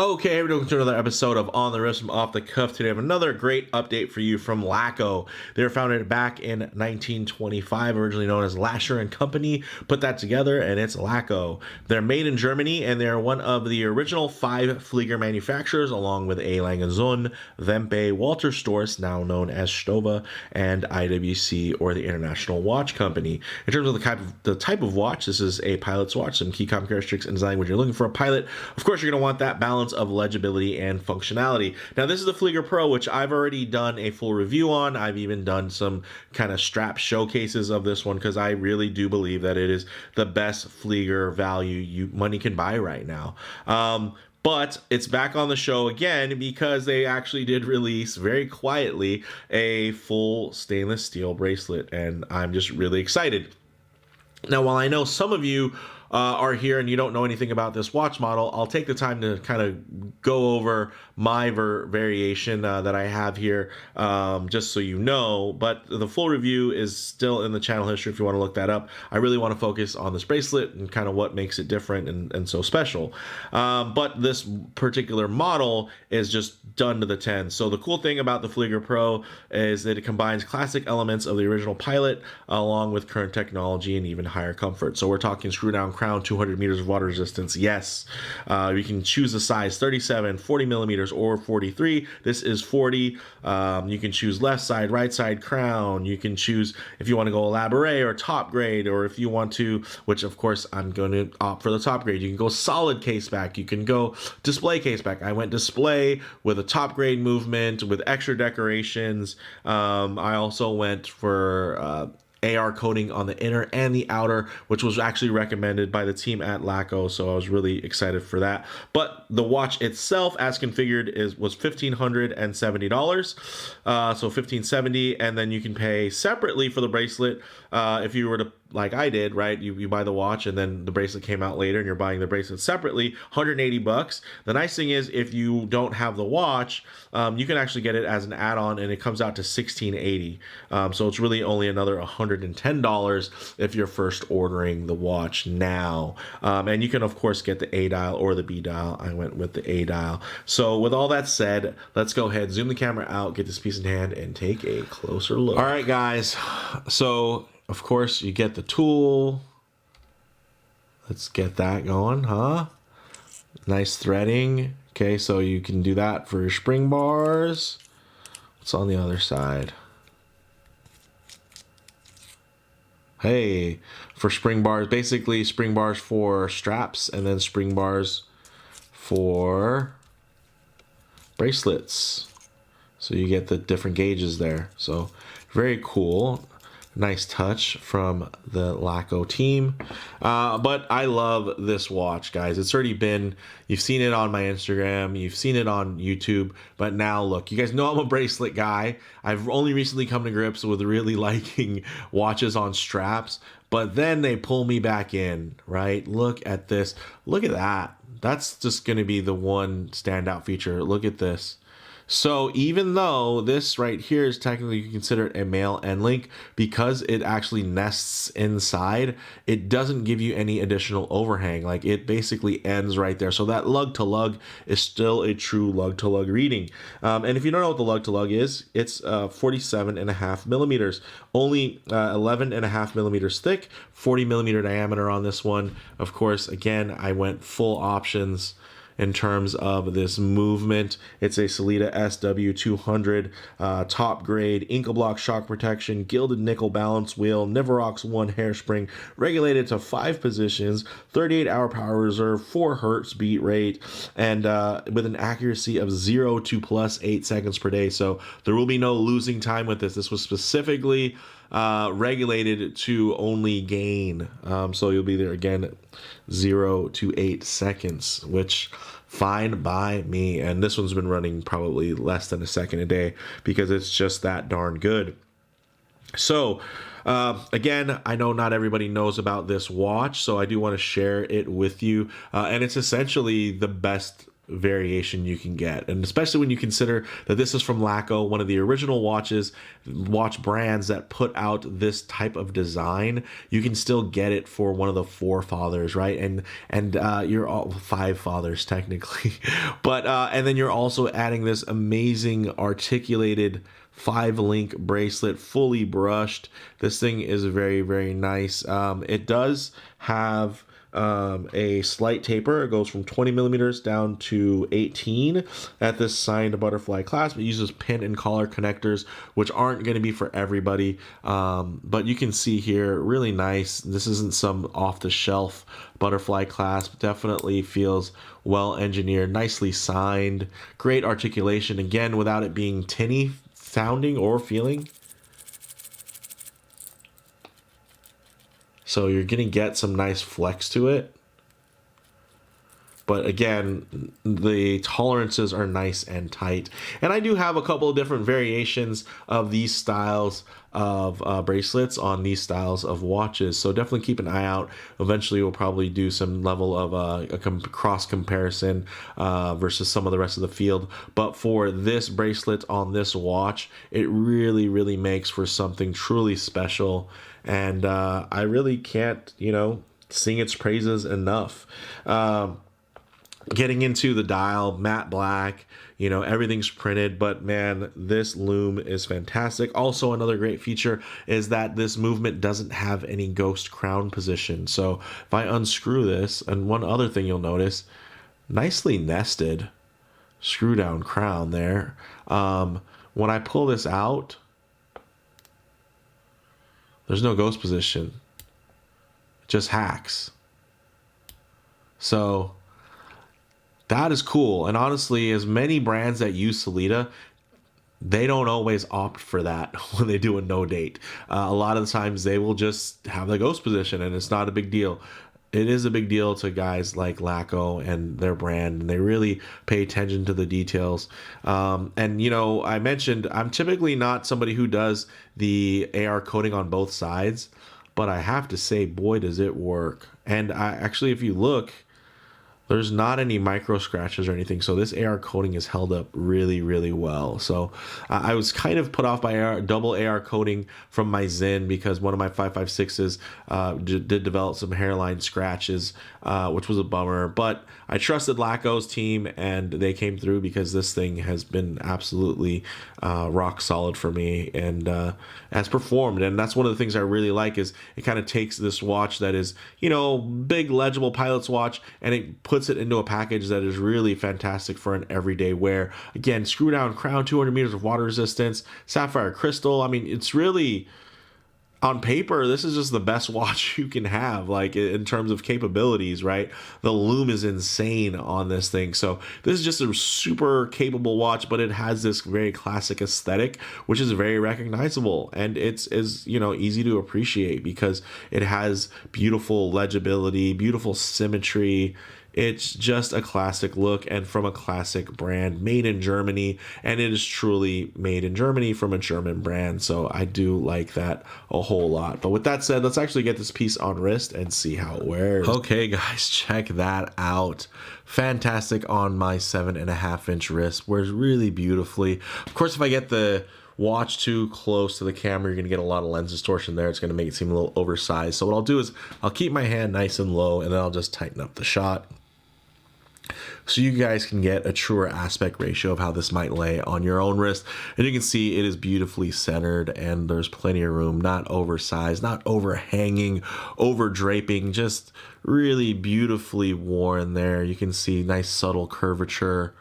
Okay, we're doing another episode of On the Wrist from Off the Cuff. Today I have another great update for you from Laco. They were founded back in 1925, originally known as Lasher and Company. Put that together and it's Laco. They're made in Germany and they're one of the original 5 Flieger manufacturers, along with A. Lange & Söhne, Wempe, Walter Storz, now known as Stova, and IWC, or the International Watch Company. In terms of the type of watch, this is a pilot's watch. Some key common characteristics and design when you're looking for a pilot. Of course, you're going to want that balance of legibility and functionality. Now, this is the Flieger Pro, which I've already done a full review on. I've even done some kind of strap showcases of this one because I really do believe that it is the best Flieger value money can buy right now. But it's back on the show again because they actually did release very quietly a full stainless steel bracelet, and I'm just really excited. Now, while I know some of you are here and you don't know anything about this watch model, I'll take the time to kind of go over my variation that I have here, just so you know. But the full review is still in the channel history if you want to look that up. I really want to focus on this bracelet and kind of what makes it different and so special. But this particular model is just done to the 10. So the cool thing about the Flieger Pro is that it combines classic elements of the original Pilot along with current technology and even higher comfort. So we're talking screw down crown, 200 meters of water resistance. Yes, you can choose the size 37, 40 millimeters, or 43. This is 40. You can choose left side, right side crown. You can choose if you want to go elaborate or top grade, or if you want to, which of course I'm going to opt for the top grade. You can go solid case back. You can go display case back. I went display with a top grade movement with extra decorations. I also went for AR coating on the inner and the outer, which was actually recommended by the team at Laco, so I was really excited for that. But the watch itself, as configured, was $1,570, so $1,570, and then you can pay separately for the bracelet if you were to, like I did, right? You buy the watch and then the bracelet came out later and you're buying the bracelet separately, $180. The nice thing is if you don't have the watch, you can actually get it as an add-on and it comes out to $1,680. So it's really only another $110 if you're first ordering the watch now. And you can of course get the A dial or the B dial. I went with the A dial. So with all that said, let's go ahead, zoom the camera out, get this piece in hand and take a closer look. All right, guys. So of course, you get the tool. Let's get that going, huh? Nice threading. Okay, so you can do that for your spring bars. What's on the other side? Hey, for spring bars, basically spring bars for straps and then spring bars for bracelets. So you get the different gauges there. So very cool. Nice touch from the Laco team. But I love this watch, guys. It's already been, you've seen it on my Instagram, you've seen it on YouTube, but now look, you guys know I'm a bracelet guy. I've only recently come to grips with really liking watches on straps, but then they pull me back in, right? Look at this. Look at that. That's just going to be the one standout feature. Look at this. So even though this right here is technically considered a male end link, because it actually nests inside, it doesn't give you any additional overhang. Like, it basically ends right there. So that lug to lug is still a true lug to lug reading. And if you don't know what the lug to lug is, it's 47.5 millimeters, only 11.5 millimeters thick, 40 millimeter diameter on this one. Of course, again, I went full options in terms of this movement. It's a Sellita SW200 top grade, Inca block shock protection, gilded nickel balance wheel, Niverox 1 hairspring, regulated to 5 positions, 38-hour power reserve, 4 hertz beat rate, and with an accuracy of 0 to plus 8 seconds per day. So there will be no losing time with this. This was specifically regulated to only gain. So you'll be there again, 0 to 8 seconds, which fine by me. And this one's been running probably less than a second a day because it's just that darn good. So again, I know not everybody knows about this watch, so I do want to share it with you. And it's essentially the best variation you can get. And especially when you consider that this is from Laco, one of the original watch brands that put out this type of design. You can still get it for one of the forefathers, right? And you're all five fathers technically, but and then you're also adding this amazing articulated 5-link bracelet, fully brushed. This thing is very, very nice. It does have a slight taper. It goes from 20 millimeters down to 18 at this signed butterfly clasp. It uses pin and collar connectors, which aren't going to be for everybody, but you can see here, really nice. This isn't some off-the-shelf butterfly clasp. Definitely feels well engineered, nicely signed, great articulation, again without it being tinny sounding or feeling. So you're gonna get some nice flex to it, but again, the tolerances are nice and tight. And I do have a couple of different variations of these styles of bracelets on these styles of watches, so definitely keep an eye out. Eventually we'll probably do some level of a cross comparison versus some of the rest of the field, but for this bracelet on this watch, it really makes for something truly special, and I really can't, sing its praises enough. Getting into the dial, matte black, everything's printed, but man, this lume is fantastic. Also, another great feature is that this movement doesn't have any ghost crown position. So if I unscrew this, and one other thing you'll notice, nicely nested screw down crown there. When I pull this out, there's no ghost position, it just hacks. So that is cool. And honestly, as many brands that use Sellita, they don't always opt for that when they do a no date. A lot of the times they will just have the ghost position, and it's not a big deal. It is a big deal to guys like Laco and their brand, and they really pay attention to the details. And I mentioned I'm typically not somebody who does the AR coating on both sides, but I have to say, boy, does it work. And actually, if you look, there's not any micro scratches or anything, so this AR coating is held up really well. So I was kind of put off by double AR coating from my Zen, because one of my 556s did develop some hairline scratches, which was a bummer. But I trusted Laco's team, and they came through, because this thing has been absolutely rock solid for me, and has performed. And that's one of the things I really like, is it kind of takes this watch that is, big legible pilot's watch, and it puts it into a package that is really fantastic for an everyday wear. Again, screw down crown, 200 meters of water resistance, sapphire crystal. I mean, it's really, on paper, this is just the best watch you can have, like in terms of capabilities, right? The lume is insane on this thing. So this is just a super capable watch, but it has this very classic aesthetic, which is very recognizable, and it's easy to appreciate, because it has beautiful legibility, beautiful symmetry. It's just a classic look, and from a classic brand, made in Germany, and it is truly made in Germany from a German brand. So I do like that a whole lot. But with that said, let's actually get this piece on wrist and see how it wears. Okay, guys, check that out. Fantastic on my 7.5-inch wrist. Wears really beautifully. Of course, if I get the watch too close to the camera, you're going to get a lot of lens distortion there. It's going to make it seem a little oversized. So what I'll do is I'll keep my hand nice and low, and then I'll just tighten up the shot, so you guys can get a truer aspect ratio of how this might lay on your own wrist. And you can see it is beautifully centered, and there's plenty of room, not oversized, not overhanging, over draping, just really beautifully worn there. You can see nice subtle curvature,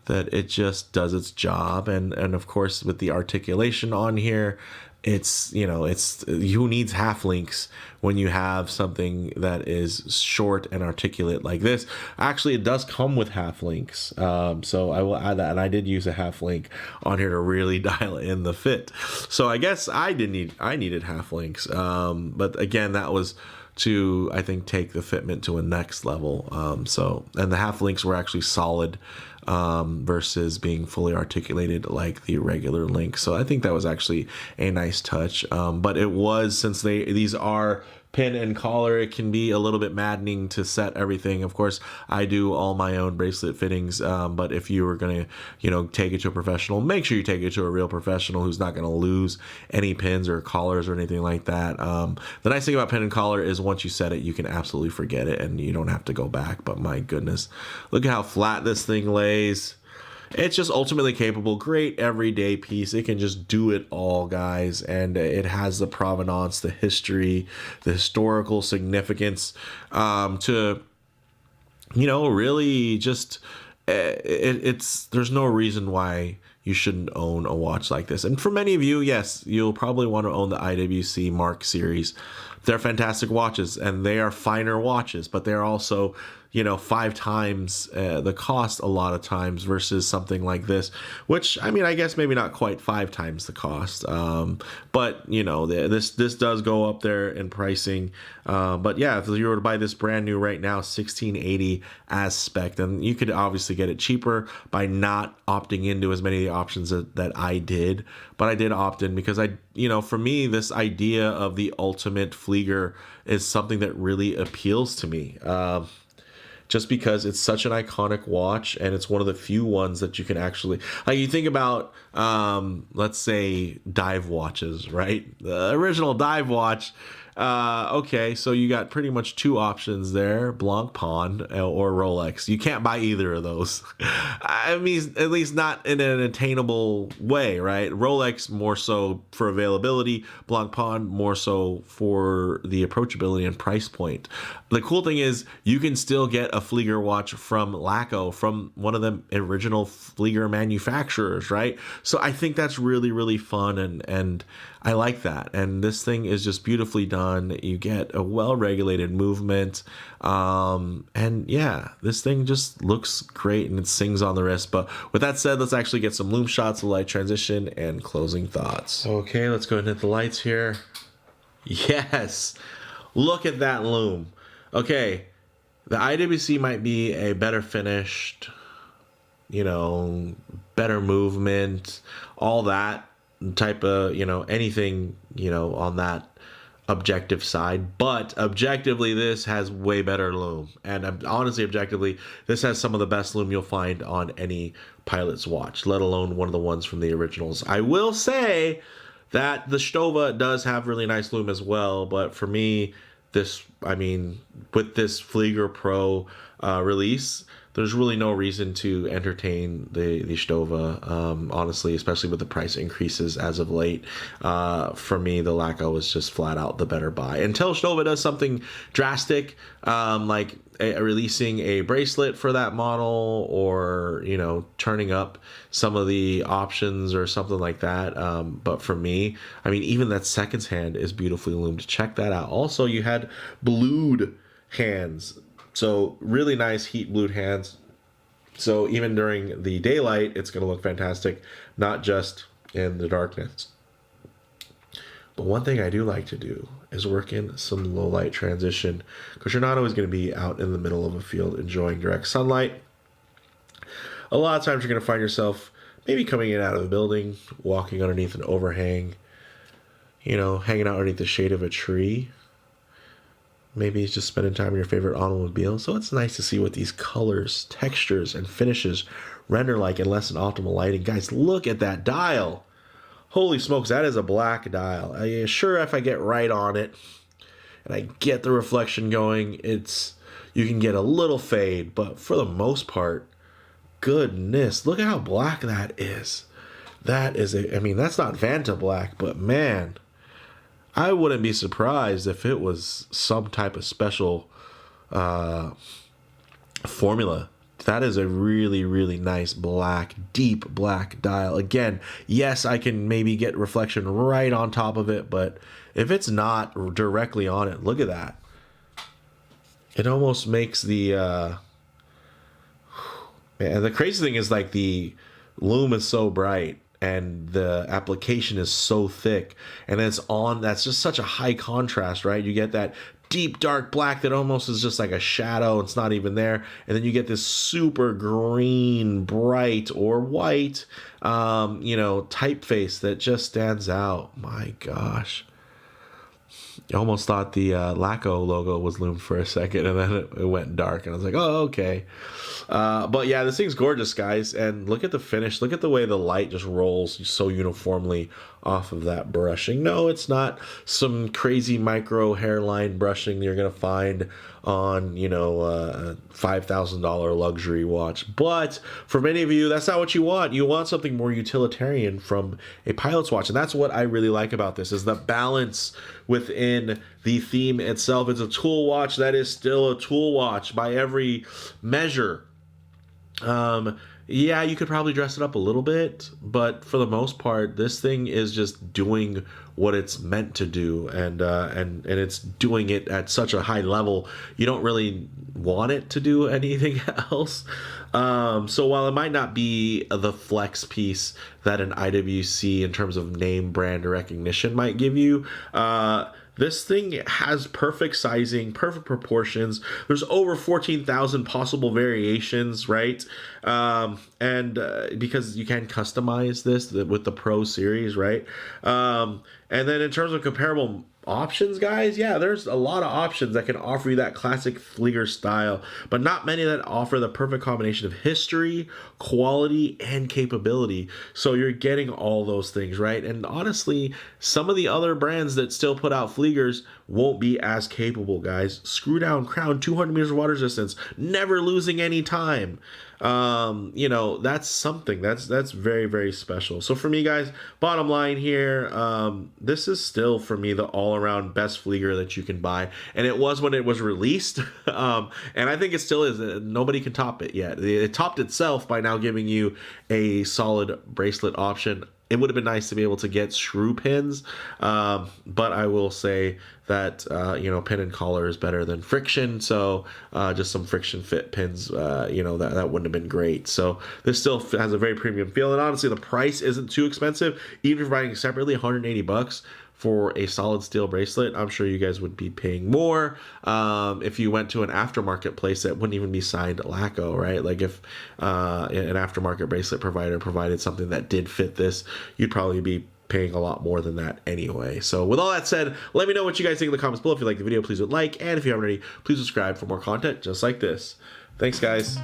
that it just does its job. And of course, with the articulation on here, it's who needs half links when you have something that is short and articulate like this. Actually, it does come with half links, so I will add that, and I did use a half link on here to really dial in the fit. So I guess I needed half links, but again, that was to, I think, take the fitment to a next level. And the half links were actually solid, versus being fully articulated like the regular link. So I think that was actually a nice touch. But it was, since these are pin and collar, it can be a little bit maddening to set everything. Of course, I do all my own bracelet fittings, but if you were going to, take it to a professional, make sure you take it to a real professional who's not going to lose any pins or collars or anything like that. The nice thing about pin and collar is once you set it, you can absolutely forget it and you don't have to go back. But my goodness, look at how flat this thing lays. It's just ultimately capable, great everyday piece. It can just do it all, guys, and it has the provenance, the history, the historical significance to, really just there's no reason why you shouldn't own a watch like this. And for many of you, yes, you'll probably want to own the IWC Mark series. They're fantastic watches, and they are finer watches, but they're also, 5 times the cost a lot of times versus something like this, which, I guess maybe not quite 5 times the cost. But, this does go up there in pricing. But yeah, if you were to buy this brand new right now, $1,680 as spec, then you could obviously get it cheaper by not opting into as many of the options that I did. But I did opt in because for me, this idea of the ultimate Flieger is something that really appeals to me. Just because it's such an iconic watch and it's one of the few ones that you can actually, like, you think about, let's say dive watches, right? The original dive watch. Okay, so you got pretty much 2 options there, Blancpain or Rolex. You can't buy either of those. At least not in an attainable way, right? Rolex more so for availability, Blancpain more so for the approachability and price point. The cool thing is you can still get a Flieger watch from Laco, from one of the original Flieger manufacturers, right? So I think that's really, really fun, and I like that. And this thing is just beautifully done. You get a well-regulated movement. And yeah, this thing just looks great and it sings on the wrist. But with that said, let's actually get some lume shots, of light transition, and closing thoughts. Okay, let's go ahead and hit the lights here. Yes, look at that lume. Okay, the IWC might be a better finished, better movement, all that type of, anything, on that objective side. But objectively, this has way better lume. And honestly, objectively, this has some of the best lume you'll find on any pilot's watch, let alone one of the ones from the originals. I will say that the Stova does have really nice lume as well, but for me, with this Flieger Pro release, there's really no reason to entertain the Stova, honestly, especially with the price increases as of late. For me, the Laco is just flat out the better buy. Until Stova does something drastic, like releasing a bracelet for that model, or turning up some of the options or something like that. But for me, even that seconds hand is beautifully lumed. Check that out. Also, you had blued hands. So really nice heat blued hands. So even during the daylight, it's going to look fantastic, not just in the darkness. But one thing I do like to do is work in some low light transition, because you're not always going to be out in the middle of a field enjoying direct sunlight. A lot of times you're going to find yourself maybe coming in out of the building, walking underneath an overhang, hanging out underneath the shade of a tree. Maybe it's just spending time in your favorite automobile. So it's nice to see what these colors, textures, and finishes render like in less than optimal lighting. Guys, look at that dial. Holy smokes, that is a black dial. Sure, if I get right on it and I get the reflection going, you can get a little fade, but for the most part, goodness, look at how black that is. That is that's not Vanta black, but man, I wouldn't be surprised if it was some type of special formula. That is a really, really nice black, deep black dial. Again, yes, I can maybe get reflection right on top of it, but if it's not directly on it, look at that. It almost makes the... man, the crazy thing is, like, the lume is so bright and the application is so thick, and that's just such a high contrast, right? You get that deep dark black that almost is just like a shadow, it's not even there, and then you get this super green, bright or white typeface that just stands out. My gosh, I almost thought the Laco logo was loomed for a second, and then it went dark, and I was like, oh, okay. But yeah, this thing's gorgeous, guys. And look at the finish. Look at the way the light just rolls so uniformly off of that brushing. No, it's not some crazy micro hairline brushing you're going to find on, you know, a $5,000 luxury watch. But for many of you, that's not what you want. You want something more utilitarian from a pilot's watch. And that's what I really like about this, is the balance within the theme itself. It's a tool watch that is still a tool watch by every measure. Yeah, you could probably dress it up a little bit, but for the most part, this thing is just doing what it's meant to do, and it's doing it at such a high level. You don't really want it to do anything else. So while it might not be the flex piece that an IWC in terms of name brand recognition might give you, this thing has perfect sizing, perfect proportions. There's over 14,000 possible variations, right? Because you can customize this with the Pro series, right? And then in terms of comparable options, guys, yeah, there's a lot of options that can offer you that classic Flieger style, but not many that offer the perfect combination of history, quality, and capability. So you're getting all those things, right? And honestly, some of the other brands that still put out Fliegers won't be as capable, guys. Screw down crown, 200 meters of water resistance, never losing any time. You know, that's something that's very, very special. So for me, guys, bottom line here, this is still for me the all-around best Flieger that you can buy, and it was when it was released. And I think it still is. Nobody can top it yet. It topped itself by now giving you a solid bracelet option. It would have been nice to be able to get screw pins, but I will say that, you know, pin and collar is better than friction, so just some friction fit pins, you know, that wouldn't have been great. So this still has a very premium feel, and honestly, the price isn't too expensive. Even if you're buying separately, 180 bucks for a solid steel bracelet. I'm sure you guys would be paying more if you went to an aftermarket place that wouldn't even be signed Laco, right? Like if an aftermarket bracelet provider provided something that did fit this, you'd probably be paying a lot more than that anyway. So with all that said, let me know what you guys think in the comments below. If you like the video, please hit like, and if you haven't already, please subscribe for more content just like this. Thanks, guys.